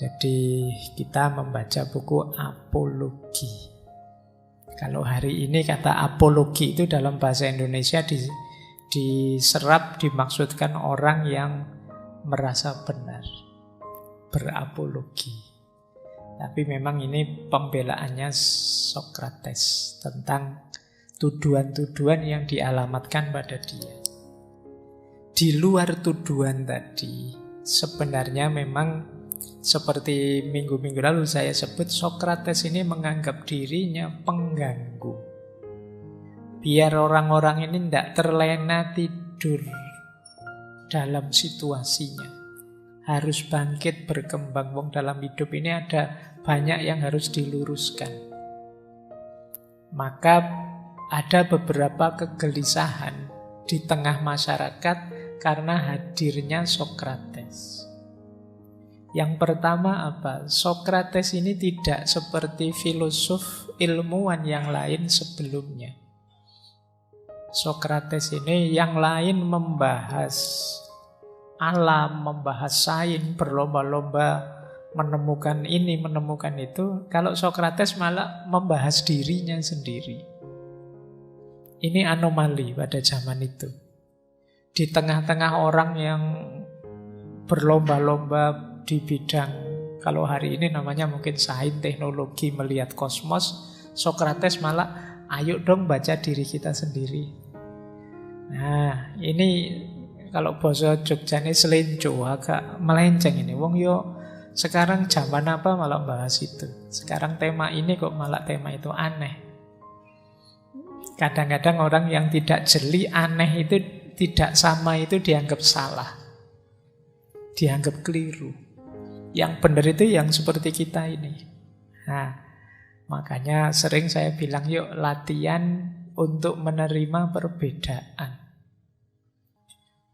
Jadi kita membaca buku apologi. Kalau hari ini kata apologi itu dalam bahasa Indonesia diserap dimaksudkan orang yang merasa benar, berapologi. Tapi memang ini pembelaannya Sokrates tentang tuduhan-tuduhan yang dialamatkan pada dia. Di luar tuduhan tadi, sebenarnya memang seperti minggu-minggu lalu saya sebut, Sokrates ini menganggap dirinya pengganggu. Biar orang-orang ini tidak terlena tidur dalam situasinya. Harus bangkit berkembang. Wong dalam hidup ini ada banyak yang harus diluruskan. Maka ada beberapa kegelisahan di tengah masyarakat karena hadirnya Sokrates. Yang pertama apa? Sokrates ini tidak seperti filosof ilmuwan yang lain sebelumnya. Sokrates ini yang lain membahas alam, membahas sains, berlomba-lomba menemukan ini, menemukan itu. Kalau Sokrates malah membahas dirinya sendiri. Ini anomali pada zaman itu. Di tengah-tengah orang yang berlomba-lomba di bidang, kalau hari ini namanya mungkin sains, teknologi, melihat kosmos, Sokrates malah ayo dong baca diri kita sendiri. Nah ini kalau bahasa Jogja ini selinco, agak melenceng ini. Wong yo sekarang zaman apa malah bahas itu. Sekarang tema ini kok malah tema itu, aneh. Kadang-kadang orang yang tidak jeli aneh itu tidak sama itu dianggap salah, dianggap keliru. Yang benar itu yang seperti kita ini. Nah, makanya sering saya bilang yuk latihan untuk menerima perbedaan.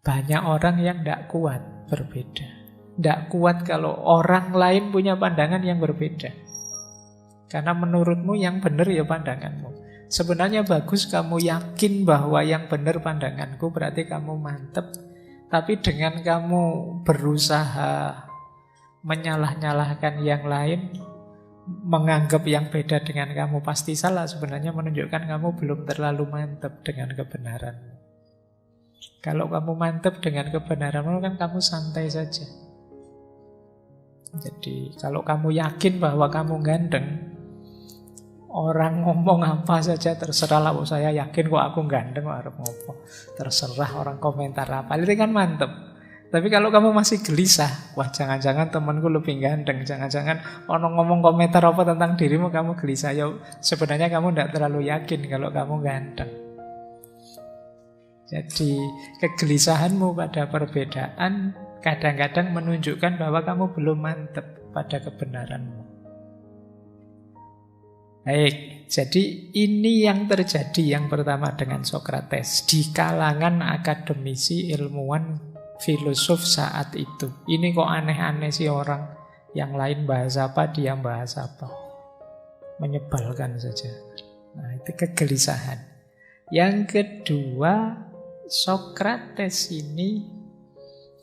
Banyak orang yang tidak kuat berbeda. Tidak kuat kalau orang lain punya pandangan yang berbeda. Karena menurutmu yang benar ya pandanganmu. Sebenarnya bagus kamu yakin bahwa yang benar pandanganku, berarti kamu mantep. Tapi dengan kamu berusaha menyalah-nyalahkan yang lain, menganggap yang beda dengan kamu pasti salah, sebenarnya menunjukkan kamu belum terlalu mantap dengan kebenaranmu. Kalau kamu mantap dengan kebenaranmu kan kamu santai saja. Jadi kalau kamu yakin bahwa kamu ganteng, orang ngomong apa saja terserah lah. Saya yakin kok aku ganteng, kok harus ngopo, terserah orang komentar apa, itu kan mantap. Tapi kalau kamu masih gelisah, wah jangan-jangan temanku lebih ganteng, jangan-jangan orang ngomong komentar apa tentang dirimu, kamu gelisah. Ya sebenarnya kamu tidak terlalu yakin kalau kamu ganteng. Jadi kegelisahanmu pada perbedaan kadang-kadang menunjukkan bahwa kamu belum mantap pada kebenaranmu. Baik, jadi ini yang terjadi yang pertama dengan Sokrates di kalangan akademisi, ilmuwan, filosof saat itu. Ini kok aneh-aneh sih orang yang lain bahas apa, dia bahas apa. Menyebalkan saja. Nah, itu kegelisahan. Yang kedua, Sokrates ini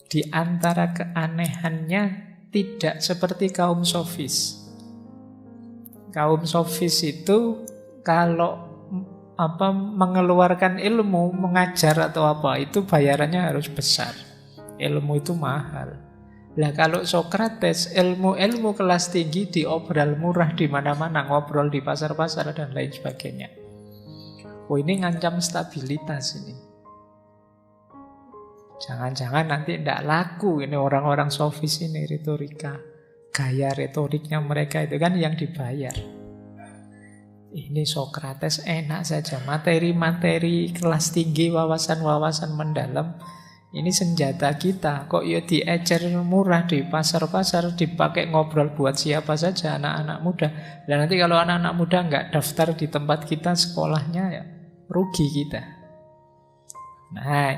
di antara keanehannya tidak seperti kaum sofis. Kaum sofis itu kalau mengeluarkan ilmu, mengajar atau apa, itu bayarannya harus besar. Ilmu itu mahal. Lah kalau Sokrates, ilmu kelas tinggi diobral murah di mana-mana, ngobrol di pasar-pasar dan lain sebagainya. Oh, ini ngancam stabilitas ini. Jangan-jangan nanti tidak laku ini orang-orang sofis ini retorika. Gaya retoriknya mereka itu kan yang dibayar. Ini Sokrates enak saja, materi-materi kelas tinggi, wawasan-wawasan mendalam. Ini senjata kita. Kok ya diecer murah di pasar-pasar, dipakai ngobrol buat siapa saja, anak-anak muda. Dan nanti kalau anak-anak muda nggak daftar di tempat kita sekolahnya, ya rugi kita. Nah,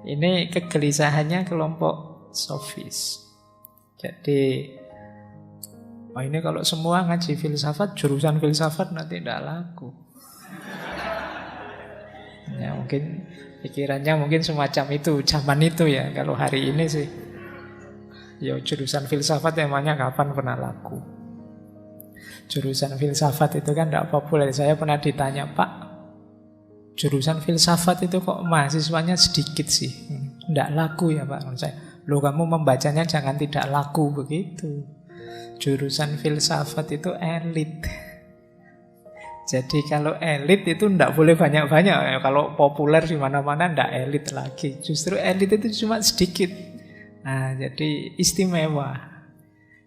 ini kegelisahannya kelompok sofis. Jadi, ini kalau semua ngaji filsafat, jurusan filsafat nanti tidak laku. Ya mungkin pikirannya mungkin semacam itu, zaman itu ya. Kalau hari ini sih Ya jurusan filsafat emangnya kapan pernah laku? Jurusan filsafat itu kan tidak populer. Saya pernah ditanya, Pak, jurusan filsafat itu kok mahasiswanya sedikit sih? Tidak laku ya Pak? Saya, loh kamu membacanya jangan tidak laku begitu. Jurusan filsafat itu elit. Jadi kalau elit itu tidak boleh banyak-banyak. Kalau populer di mana-mana tidak elit lagi. Justru elit itu cuma sedikit. Nah, jadi istimewa.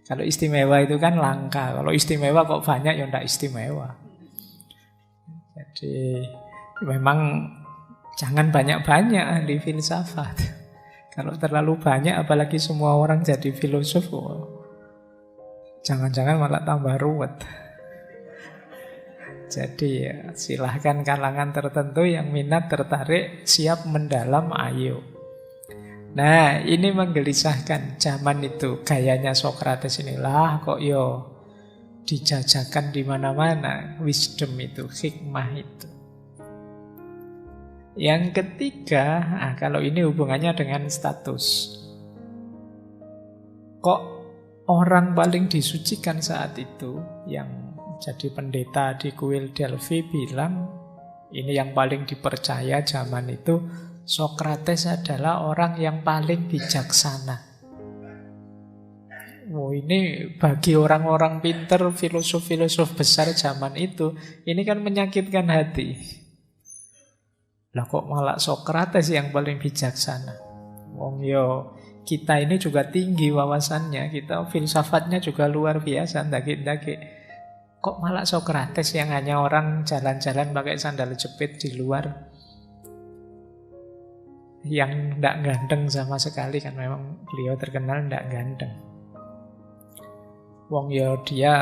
Kalau istimewa itu kan langka. Kalau istimewa kok banyak ya tidak istimewa. Jadi memang jangan banyak-banyak ahli filsafat. Kalau terlalu banyak apalagi semua orang jadi filosof, jangan-jangan malah tambah ruwet. Jadi ya, silahkan kalangan tertentu yang minat tertarik siap mendalam, ayo. Nah, ini menggelisahkan zaman itu. Gayanya Sokrates inilah kok yo dijajakan di mana-mana wisdom itu, hikmah itu. Yang ketiga, kalau ini hubungannya dengan status. Kok orang paling disucikan saat itu yang jadi pendeta di kuil Delphi bilang ini yang paling dipercaya zaman itu, Sokrates adalah orang yang paling bijaksana. Ini bagi orang-orang pinter, filosof-filosof besar zaman itu, ini kan menyakitkan hati. Lah kok malah Sokrates yang paling bijaksana? Kita ini juga tinggi wawasannya, kita filsafatnya juga luar biasa, ndaki-ndaki. Kok malah Sokrates yang hanya orang jalan-jalan pakai sandal jepit di luar, yang tidak ganteng sama sekali, kan memang beliau terkenal tidak ganteng. Dia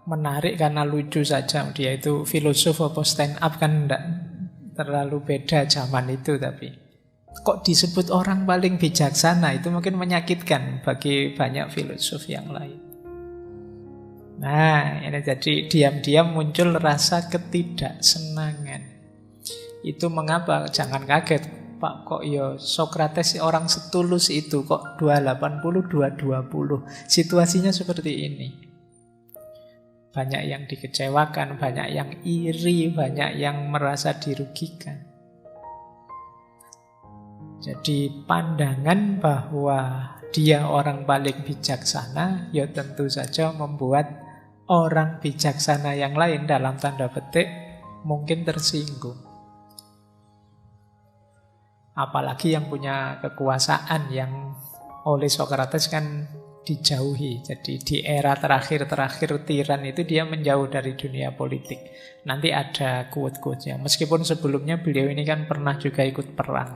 menarik karena lucu saja. Dia itu filosof apa stand up kan tidak terlalu beda zaman itu. Tapi kok disebut orang paling bijaksana, itu mungkin menyakitkan bagi banyak filosof yang lain. Nah, ini jadi diam-diam muncul rasa ketidaksenangan. Itu mengapa? Jangan kaget, Pak, kok Sokrates orang setulus itu kok 280, 220. Situasinya seperti ini. Banyak yang dikecewakan, banyak yang iri, banyak yang merasa dirugikan. Jadi pandangan bahwa dia orang paling bijaksana, ya tentu saja membuat orang bijaksana yang lain dalam tanda petik mungkin tersinggung. Apalagi yang punya kekuasaan yang oleh Sokrates kan dijauhi. Jadi di era terakhir-terakhir tiran itu dia menjauh dari dunia politik. Nanti ada quote-quote-nya. Meskipun sebelumnya beliau ini kan pernah juga ikut perang.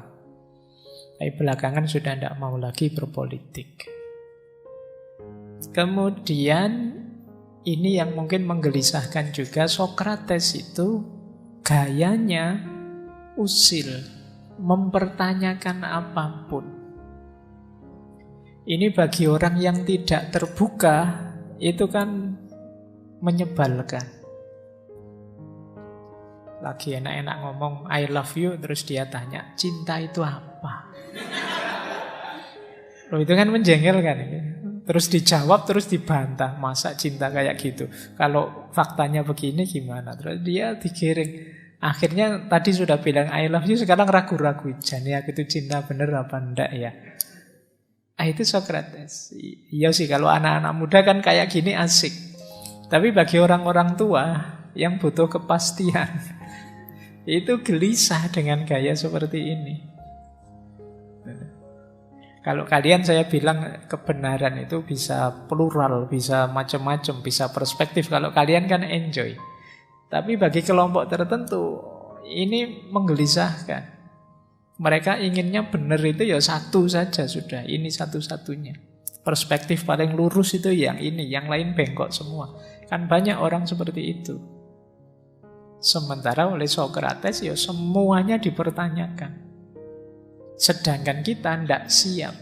Tapi belakangan sudah tidak mau lagi berpolitik. Kemudian ini yang mungkin menggelisahkan juga, Sokrates itu gayanya usil, mempertanyakan apapun. Ini bagi orang yang tidak terbuka itu kan menyebalkan. Lagi enak-enak ngomong I love you, terus dia tanya cinta itu apa? Loh, itu kan menjengkelkan ini. Terus dijawab, terus dibantah, masa cinta kayak gitu? Kalau faktanya begini gimana? Terus dia digiring. Akhirnya tadi sudah bilang I love you, sekarang ragu-ragu, jani aku itu cinta bener apa enggak ya? Itu Sokrates. Iya sih, kalau anak-anak muda kan kayak gini asik. Tapi bagi orang-orang tua yang butuh kepastian, itu gelisah dengan gaya seperti ini. Kalau kalian, saya bilang kebenaran itu bisa plural, bisa macam-macam, bisa perspektif. Kalau kalian kan enjoy. Tapi bagi kelompok tertentu ini menggelisahkan. Mereka inginnya benar itu ya satu saja sudah. Ini satu-satunya. Perspektif paling lurus itu yang ini, yang lain bengkok semua. Kan banyak orang seperti itu. Sementara oleh Sokrates ya semuanya dipertanyakan. Sedangkan kita tidak siap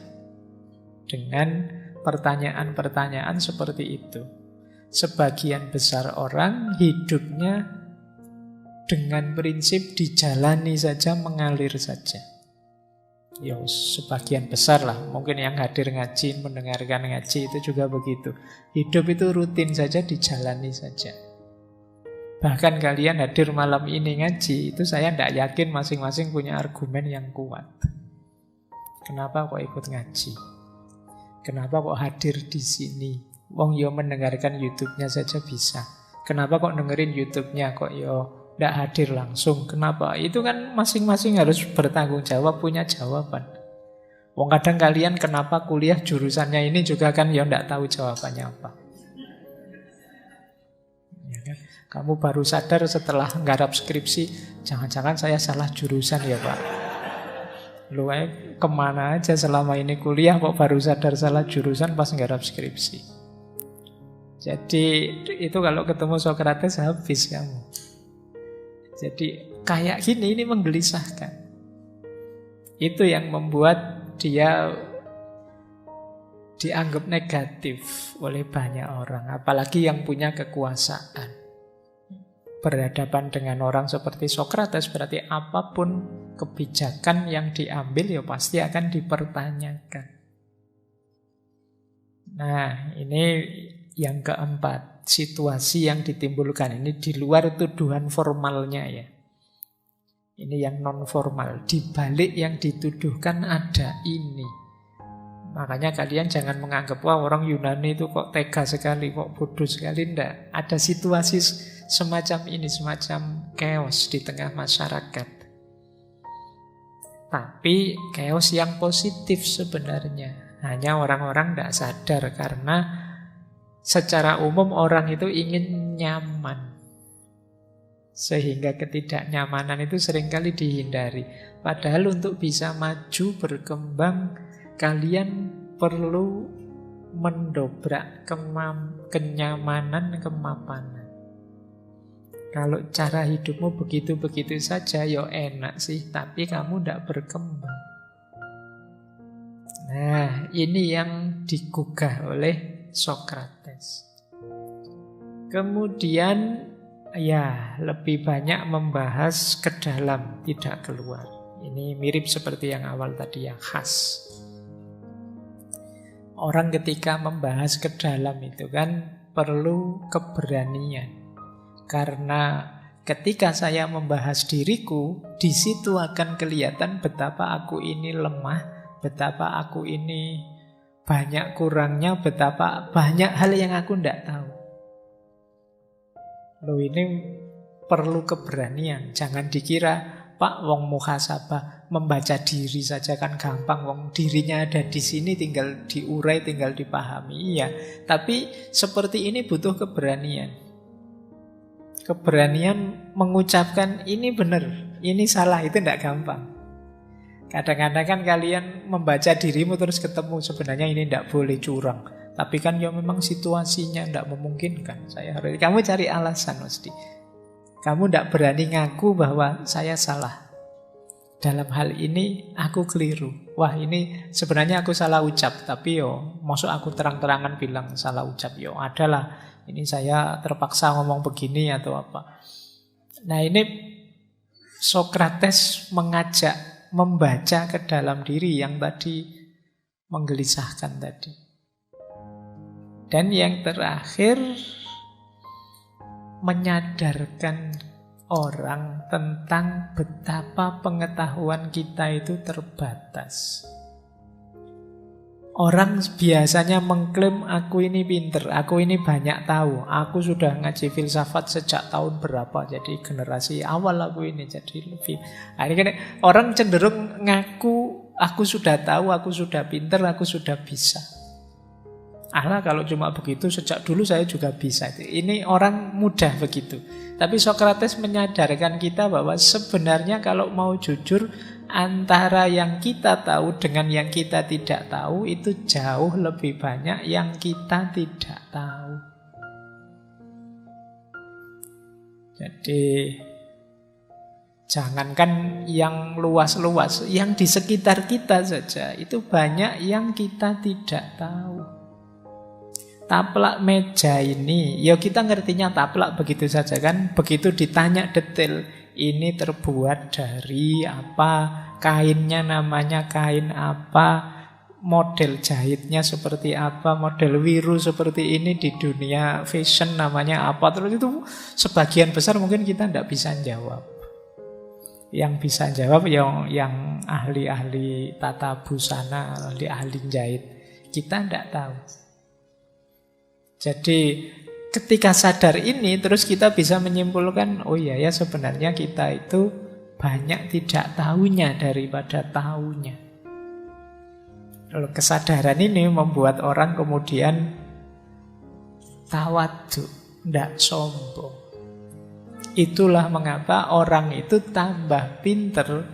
dengan pertanyaan-pertanyaan seperti itu. Sebagian besar orang hidupnya dengan prinsip dijalani saja, mengalir saja. Ya sebagian besar lah, mungkin yang hadir ngaji, mendengarkan ngaji itu juga begitu. Hidup itu rutin saja, dijalani saja. Bahkan kalian hadir malam ini ngaji, itu saya tidak yakin masing-masing punya argumen yang kuat. Kenapa kok ikut ngaji? Kenapa kok hadir di sini? Wong yo mendengarkan YouTube-nya saja bisa. Kenapa kok dengerin YouTube-nya kok yo tidak hadir langsung? Kenapa? Itu kan masing-masing harus bertanggung jawab, punya jawaban. Wong kadang kalian kenapa kuliah jurusannya ini juga kan ya tidak tahu jawabannya apa. Ya kan? Kamu baru sadar setelah nggarap skripsi, jangan-jangan saya salah jurusan ya Pak. Lu kemana aja selama ini kuliah kok baru sadar salah jurusan pas nggarap skripsi. Jadi itu kalau ketemu Sokrates habis kamu. Jadi kayak gini, ini menggelisahkan. Itu yang membuat dia dianggap negatif oleh banyak orang. Apalagi yang punya kekuasaan. Berhadapan dengan orang seperti Sokrates berarti apapun kebijakan yang diambil ya pasti akan dipertanyakan. Nah, ini yang keempat. Situasi yang ditimbulkan ini di luar tuduhan formalnya ya. Ini yang non formal. Di balik yang dituduhkan ada ini. Makanya kalian jangan menganggap wah orang Yunani itu kok tega sekali, kok bodoh sekali. Tidak. Ada situasi semacam ini, semacam chaos di tengah masyarakat. Tapi chaos yang positif sebenarnya. Hanya orang-orang tidak sadar karena secara umum orang itu ingin nyaman. Sehingga ketidaknyamanan itu seringkali dihindari. Padahal untuk bisa maju, berkembang, kalian perlu mendobrak kenyamanan, kemapanan. Kalau cara hidupmu begitu-begitu saja, ya enak sih, tapi kamu tidak berkembang. Nah, ini yang digugah oleh Sokrates. Kemudian ya lebih banyak membahas ke dalam, tidak keluar. Ini mirip seperti yang awal tadi, yang khas. Orang ketika membahas ke dalam itu kan perlu keberanian. Karena ketika saya membahas diriku, di situ akan kelihatan betapa aku ini lemah, betapa aku ini banyak kurangnya, betapa banyak hal yang aku tidak tahu. Loh, ini perlu keberanian. Jangan dikira Pak wong muhasabah membaca diri saja kan gampang, wong dirinya ada di sini tinggal diurai, tinggal dipahami. Iya, tapi seperti ini butuh keberanian. Keberanian mengucapkan ini benar, ini salah, itu tidak gampang. Kadang-kadang kan kalian membaca dirimu terus ketemu sebenarnya ini tidak boleh curang. Tapi kan ya memang situasinya tidak memungkinkan. Kamu cari alasan mesti. Kamu tidak berani ngaku bahwa saya salah. Dalam hal ini aku keliru. Wah ini sebenarnya aku salah ucap. Tapi masuk aku terang-terangan bilang salah ucap. Adalah ini saya terpaksa ngomong begini atau apa. Nah ini Sokrates mengajak membaca ke dalam diri yang tadi menggelisahkan tadi. Dan yang terakhir, menyadarkan orang tentang betapa pengetahuan kita itu terbatas. Orang biasanya mengklaim aku ini pinter, aku ini banyak tahu, aku sudah ngaji filsafat sejak tahun berapa, jadi generasi awal aku ini, jadi lebih. Akhirnya orang cenderung ngaku aku sudah tahu, aku sudah pinter, aku sudah bisa. Allah kalau cuma begitu sejak dulu saya juga bisa. Ini orang mudah begitu. Tapi Sokrates menyadarkan kita bahwa sebenarnya kalau mau jujur, antara yang kita tahu dengan yang kita tidak tahu itu jauh lebih banyak yang kita tidak tahu. Jadi jangankan yang luas-luas, yang di sekitar kita saja itu banyak yang kita tidak tahu. Taplak meja ini, ya kita ngertinya taplak begitu saja kan. Begitu ditanya detail, ini terbuat dari apa, kainnya namanya kain apa, model jahitnya seperti apa, model wiru seperti ini di dunia fashion namanya apa. Terus itu sebagian besar mungkin kita tidak bisa jawab. Yang bisa jawab yang ahli-ahli tata busana, ahli-ahli jahit. Kita tidak tahu. Jadi ketika sadar ini, terus kita bisa menyimpulkan, oh iya ya sebenarnya kita itu banyak tidak tahunya daripada tahunya. Lalu kesadaran ini membuat orang kemudian tawadhu, tidak sombong. Itulah mengapa orang itu tambah pinter,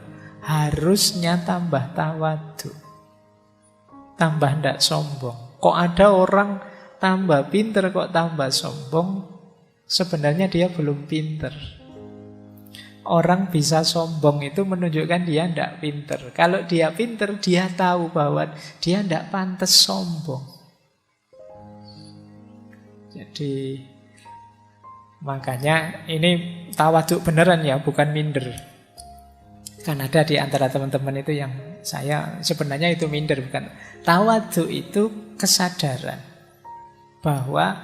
harusnya tambah tawadhu, tambah tidak sombong. Kok ada orang tambah pinter kok tambah sombong? Sebenarnya dia belum pinter. Orang bisa sombong itu menunjukkan dia tidak pinter. Kalau dia pinter, dia tahu bahwa dia tidak pantas sombong. Jadi makanya ini tawaduk beneran ya, bukan minder. Kan ada di antara teman-teman itu yang saya sebenarnya itu minder, bukan. Tawaduk itu kesadaran bahwa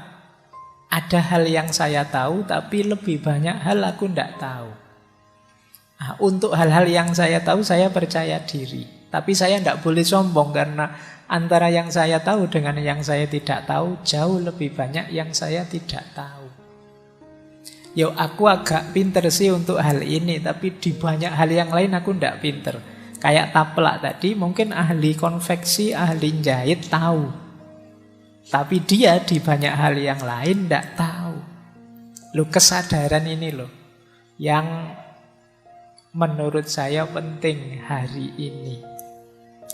ada hal yang saya tahu, tapi lebih banyak hal aku tidak tahu. Nah, untuk hal-hal yang saya tahu, saya percaya diri. Tapi saya tidak boleh sombong, karena antara yang saya tahu dengan yang saya tidak tahu, jauh lebih banyak yang saya tidak tahu. Yo, aku agak pinter sih untuk hal ini, tapi di banyak hal yang lain aku tidak pinter. Kayak taplak tadi, mungkin ahli konveksi, ahli jahit tahu. Tapi dia di banyak hal yang lain tidak tahu. Loh, kesadaran ini loh yang menurut saya penting hari ini,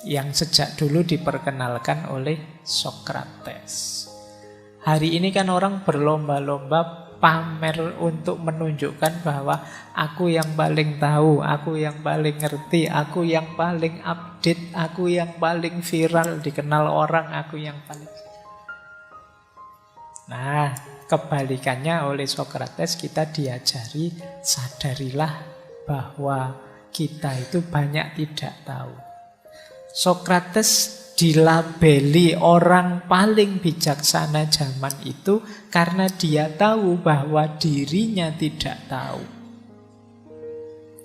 yang sejak dulu diperkenalkan oleh Sokrates. Hari ini kan orang berlomba-lomba pamer untuk menunjukkan bahwa aku yang paling tahu, aku yang paling ngerti, aku yang paling update, aku yang paling viral, dikenal orang, aku yang paling... Nah, kebalikannya oleh Sokrates kita diajari, sadarilah bahwa kita itu banyak tidak tahu. Sokrates dilabeli orang paling bijaksana zaman itu karena dia tahu bahwa dirinya tidak tahu.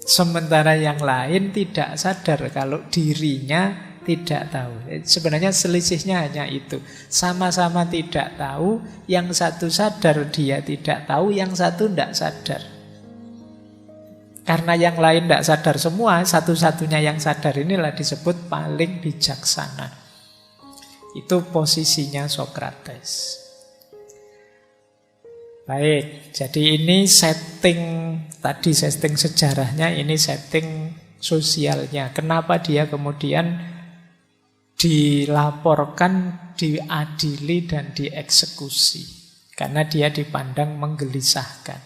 Sementara yang lain tidak sadar kalau dirinya tidak tahu. Sebenarnya selisihnya hanya itu. Sama-sama tidak tahu, yang satu sadar dia tidak tahu, yang satu tidak sadar. Karena yang lain tidak sadar semua, satu-satunya yang sadar inilah disebut paling bijaksana. Itu posisinya Sokrates. Baik, jadi ini setting, tadi setting sejarahnya, ini setting sosialnya. Kenapa dia kemudian dilaporkan, diadili, dan dieksekusi? Karena dia dipandang menggelisahkan.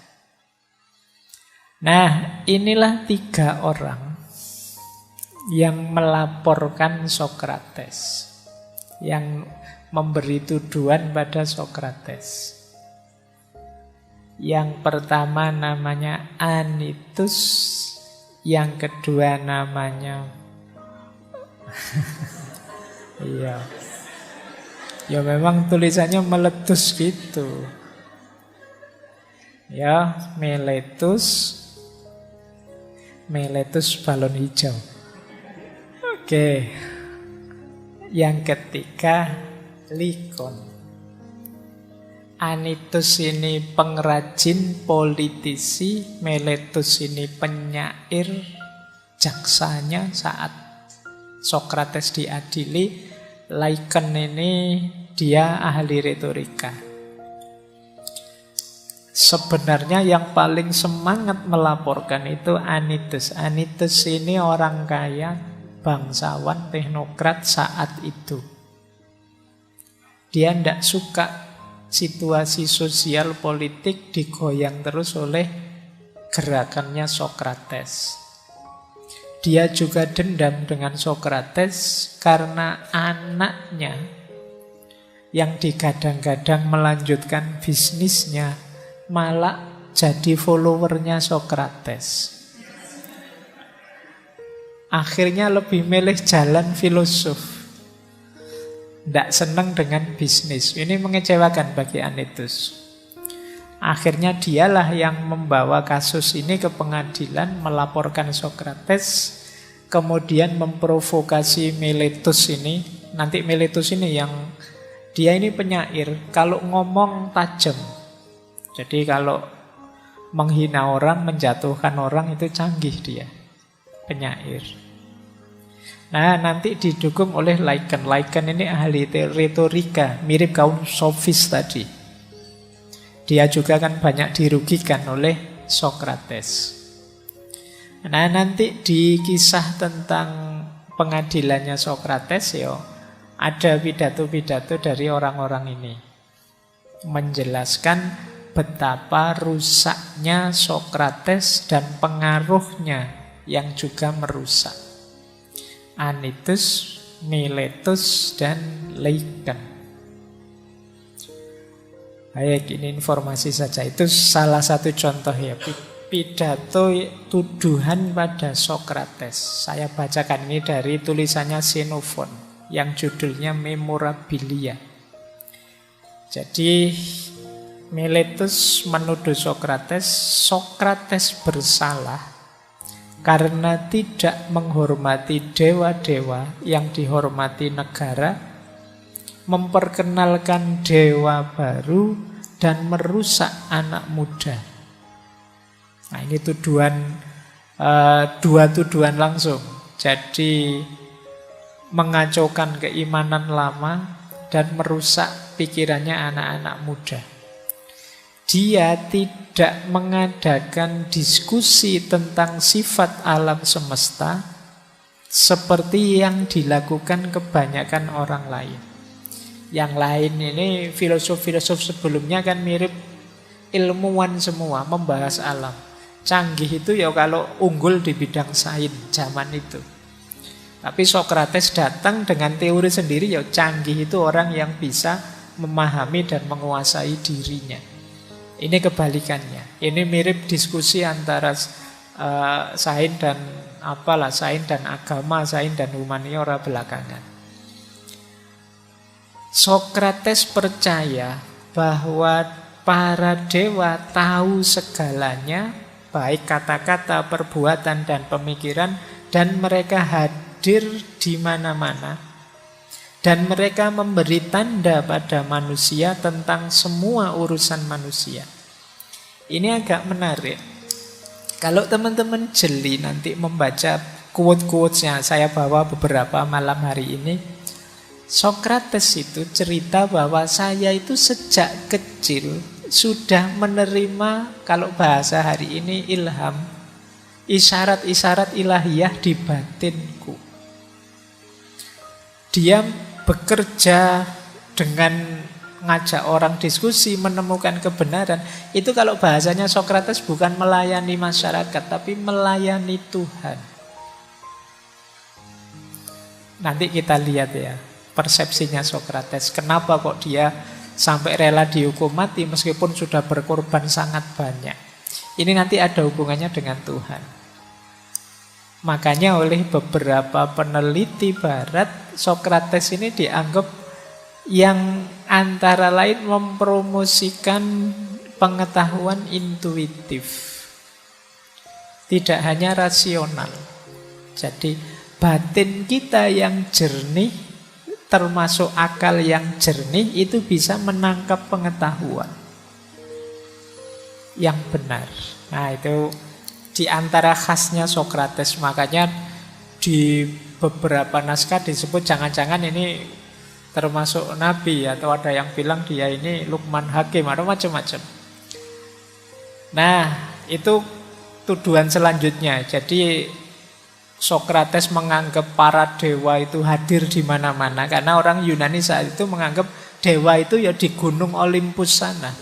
Nah, inilah 3 orang yang melaporkan Sokrates, yang memberi tuduhan pada Sokrates. Yang pertama namanya Anytus, yang kedua namanya iya. Ya memang tulisannya meletus gitu. Ya, Meletus balon hijau. Oke. Yang ketiga Likon. Anytus ini pengrajin, politisi. Meletus ini penyair, jaksanya saat Sokrates diadili. Likon ini dia ahli retorika. Sebenarnya yang paling semangat melaporkan itu Anytus. Anytus ini orang kaya, bangsawan, teknokrat saat itu. Dia tidak suka situasi sosial politik digoyang terus oleh gerakannya Sokrates. Dia juga dendam dengan Sokrates karena anaknya yang digadang-gadang melanjutkan bisnisnya malah jadi followernya Sokrates. akhirnya lebih milih jalan filosof. Tidak senang dengan bisnis. Ini mengecewakan bagi Anytus. Akhirnya dialah yang membawa kasus ini ke pengadilan, melaporkan Sokrates, kemudian memprovokasi Miletus ini. Nanti Miletus ini yang dia ini penyair, kalau ngomong tajam. Jadi kalau menghina orang, menjatuhkan orang itu canggih dia, penyair. Nah, nanti didukung oleh Lycan. Lycan ini ahli retorika, mirip kaum sofis tadi. Dia juga kan banyak dirugikan oleh Sokrates. Nah, nanti di kisah tentang pengadilannya Sokrates ya ada pidato-pidato dari orang-orang ini menjelaskan betapa rusaknya Sokrates dan pengaruhnya yang juga merusak Anytus, Miletus, dan Lycan. Baik, ini informasi saja. Itu salah satu contoh ya, pidato tuduhan pada Sokrates. Saya bacakan ini dari tulisannya Xenophon yang judulnya Memorabilia. Jadi Miletus menuduh Sokrates, Sokrates bersalah karena tidak menghormati dewa-dewa yang dihormati negara, memperkenalkan dewa baru, dan merusak anak muda. Nah, ini tuduhan, dua tuduhan langsung. Jadi mengacaukan keimanan lama dan merusak pikirannya anak-anak muda. Dia tidak mengadakan diskusi tentang sifat alam semesta seperti yang dilakukan kebanyakan orang lain. Yang lain ini filosof-filosof sebelumnya kan mirip ilmuwan semua, membahas alam. Canggih itu ya kalau unggul di bidang sains zaman itu. Tapi Sokrates datang dengan teori sendiri, ya canggih itu orang yang bisa memahami dan menguasai dirinya. Ini kebalikannya. Ini mirip diskusi antara sains dan sains dan agama, sains dan humaniora belakangan. Sokrates percaya bahwa para dewa tahu segalanya, baik kata-kata, perbuatan, dan pemikiran, dan mereka hadir di mana-mana. Dan mereka memberi tanda pada manusia tentang semua urusan manusia. Ini agak menarik. Kalau teman-teman jeli nanti membaca quote-quotesnya, saya bawa beberapa malam hari ini. Sokrates itu cerita bahwa saya itu sejak kecil sudah menerima, kalau bahasa hari ini, ilham, isyarat-isyarat ilahiyah di batinku. Dia bekerja dengan ngajak orang diskusi, menemukan kebenaran. Itu kalau bahasanya Sokrates bukan melayani masyarakat, tapi melayani Tuhan. Nanti kita lihat ya persepsinya Sokrates. Kenapa kok dia sampai rela dihukum mati meskipun sudah berkorban sangat banyak. Ini nanti ada hubungannya dengan Tuhan. Makanya oleh beberapa peneliti barat, Sokrates ini dianggap yang antara lain mempromosikan pengetahuan intuitif. Tidak hanya rasional. Jadi batin kita yang jernih, termasuk akal yang jernih, itu bisa menangkap pengetahuan yang benar. Nah, itu di antara khasnya Sokrates. Makanya di beberapa naskah disebut jangan-jangan ini termasuk nabi, atau ada yang bilang dia ini Luqman Hakim, atau macam-macam. Nah, itu tuduhan selanjutnya. Jadi Sokrates menganggap para dewa itu hadir di mana-mana, karena orang Yunani saat itu menganggap dewa itu ya di gunung Olympus sana.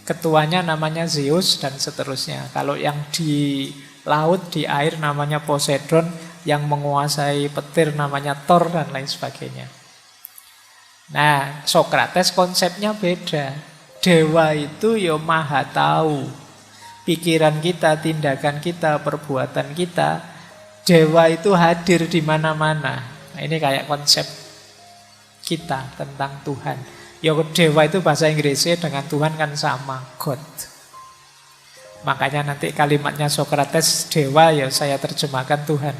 Ketuanya namanya Zeus dan seterusnya. Kalau yang di laut, di air namanya Poseidon, yang menguasai petir namanya Thor dan lain sebagainya. Nah, Sokrates konsepnya beda. Dewa itu ya maha tahu pikiran kita, tindakan kita, perbuatan kita. Dewa itu hadir di mana-mana. Nah, ini kayak konsep kita tentang Tuhan. Ya dewa itu bahasa Inggrisnya dengan Tuhan kan sama, God. Makanya nanti kalimatnya Sokrates, dewa, ya saya terjemahkan Tuhan.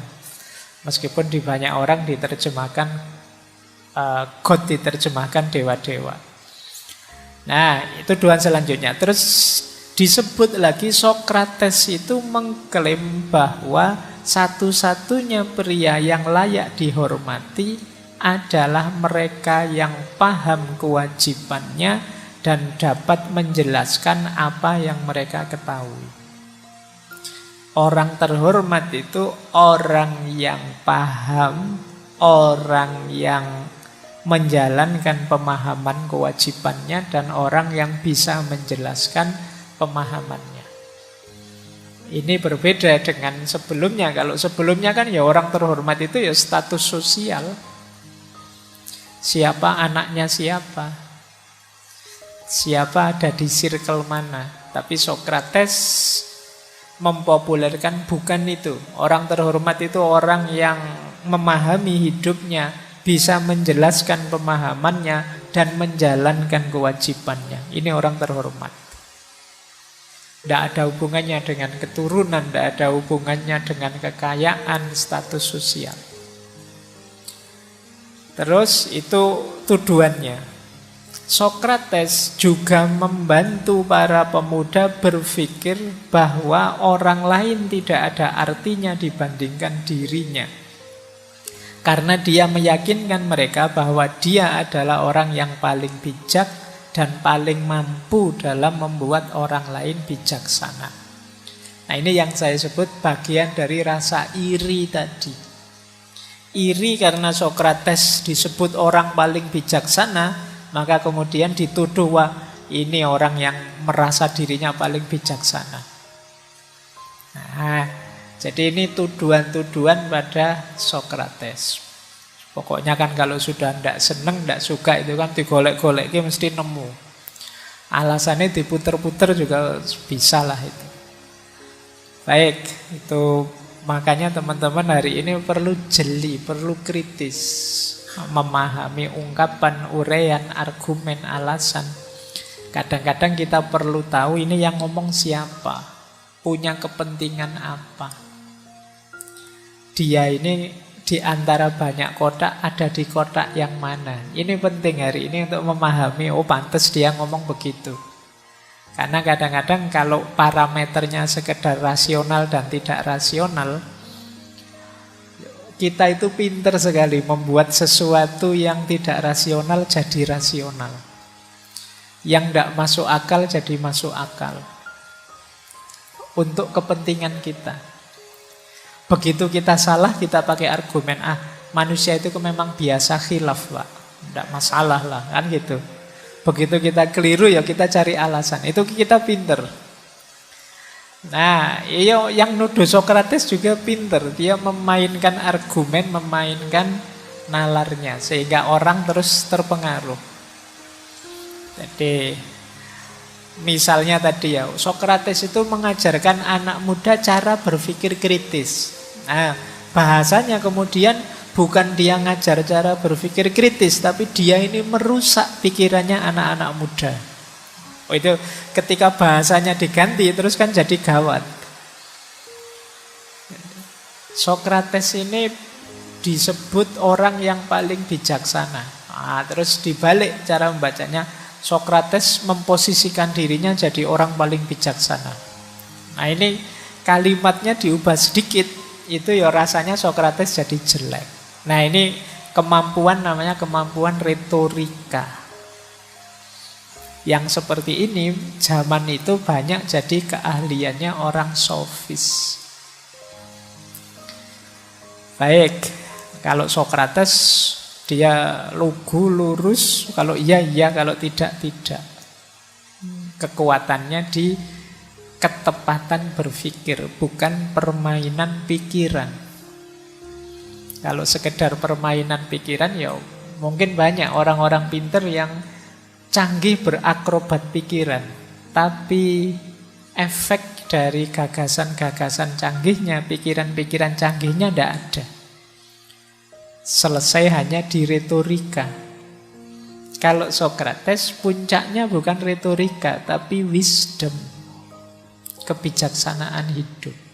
Meskipun di banyak orang diterjemahkan God, diterjemahkan dewa-dewa. Nah, itu tuduhan selanjutnya. Terus disebut lagi Sokrates itu mengklaim bahwa satu-satunya pria yang layak dihormati adalah mereka yang paham kewajibannya dan dapat menjelaskan apa yang mereka ketahui. Orang terhormat itu orang yang paham, orang yang menjalankan pemahaman kewajibannya, dan orang yang bisa menjelaskan pemahamannya. Ini berbeda dengan sebelumnya. Kalau sebelumnya kan ya orang terhormat itu ya status sosial. Siapa anaknya siapa, siapa ada di circle mana. Tapi Sokrates mempopulerkan bukan itu. Orang terhormat itu orang yang memahami hidupnya, bisa menjelaskan pemahamannya, dan menjalankan kewajibannya. Ini orang terhormat. Tidak ada hubungannya dengan keturunan, tidak ada hubungannya dengan kekayaan, status sosial. Terus itu tuduhannya. Sokrates juga membantu para pemuda berpikir bahwa orang lain tidak ada artinya dibandingkan dirinya. Karena dia meyakinkan mereka bahwa dia adalah orang yang paling bijak dan paling mampu dalam membuat orang lain bijaksana. Nah, ini yang saya sebut bagian dari rasa iri tadi. Iri karena Sokrates disebut orang paling bijaksana, maka kemudian dituduh, wah ini orang yang merasa dirinya paling bijaksana. Nah, jadi ini tuduhan-tuduhan pada Sokrates. Pokoknya kan kalau sudah tidak seneng, tidak suka itu kan digolek-golek mesti nemu. Alasannya diputer-puter juga bisa lah itu. Baik, itu makanya teman-teman hari ini perlu jeli, perlu kritis, memahami ungkapan, uraian, argumen, alasan. Kadang-kadang kita perlu tahu ini yang ngomong siapa, punya kepentingan apa. Dia ini di antara banyak kotak ada di kotak yang mana. Ini penting hari ini untuk memahami, oh pantas dia ngomong begitu. Karena kadang-kadang kalau parameternya sekedar rasional dan tidak rasional, kita itu pinter sekali membuat sesuatu yang tidak rasional jadi rasional. Yang tidak masuk akal jadi masuk akal. Untuk kepentingan kita. Begitu kita salah, kita pakai argumen, manusia itu memang biasa khilaf, Pak. Tidak masalah lah, kan gitu. Begitu kita keliru, ya kita cari alasan. Itu kita pinter. Nah, yang nuduh Sokrates juga pinter. Dia memainkan argumen, memainkan nalarnya, sehingga orang terus terpengaruh. Jadi, misalnya tadi ya, Sokrates itu mengajarkan anak muda cara berpikir kritis. Nah, bahasanya kemudian bukan dia ngajar cara berpikir kritis, tapi dia ini merusak pikirannya anak-anak muda. Oh, itu ketika bahasanya diganti terus kan jadi gawat. Sokrates ini disebut orang yang paling bijaksana. Terus dibalik cara membacanya, Sokrates memposisikan dirinya jadi orang paling bijaksana. Nah, ini kalimatnya diubah sedikit, itu ya rasanya Sokrates jadi jelek. Nah, ini kemampuan namanya kemampuan retorika. Yang seperti ini zaman itu banyak jadi keahliannya orang sofis. Baik, kalau Sokrates dia lugu lurus, kalau iya iya, kalau tidak tidak. Kekuatannya di ketepatan berpikir, bukan permainan pikiran. Kalau sekedar permainan pikiran ya mungkin banyak orang-orang pinter yang canggih berakrobat pikiran, tapi efek dari gagasan-gagasan canggihnya, pikiran-pikiran canggihnya tidak ada. Selesai hanya di retorika. Kalau Sokrates puncaknya bukan retorika, tapi wisdom, kebijaksanaan hidup.